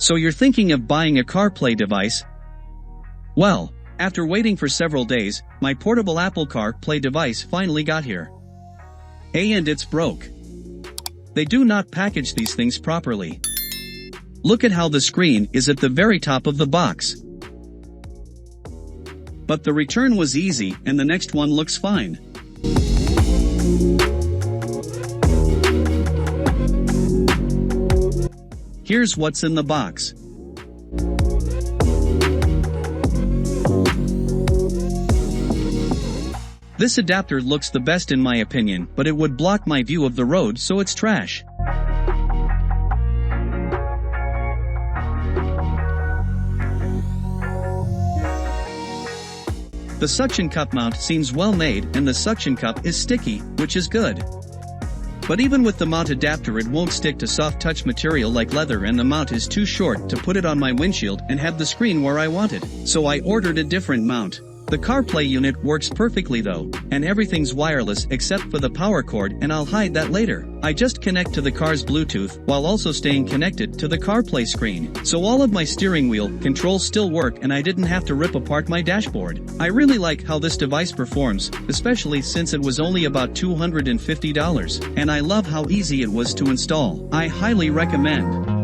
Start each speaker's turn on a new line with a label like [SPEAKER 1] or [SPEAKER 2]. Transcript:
[SPEAKER 1] So you're thinking of buying a CarPlay device? Well, after waiting for several days, my portable Apple CarPlay device finally got here. And it's broke. They do not package these things properly. Look at how the screen is at the very top of the box. But the return was easy and the next one looks fine. Here's what's in the box. This adapter looks the best in my opinion, but it would block my view of the road, so it's trash. The suction cup mount seems well made and the suction cup is sticky, which is good. But even with the mount adapter it won't stick to soft touch material like leather, and the mount is too short to put it on my windshield and have the screen where I want it, so I ordered a different mount. The CarPlay unit works perfectly though, and everything's wireless except for the power cord, and I'll hide that later. I just connect to the car's Bluetooth while also staying connected to the CarPlay screen, so all of my steering wheel controls still work and I didn't have to rip apart my dashboard. I really like how this device performs, especially since it was only about $250, and I love how easy it was to install. I highly recommend.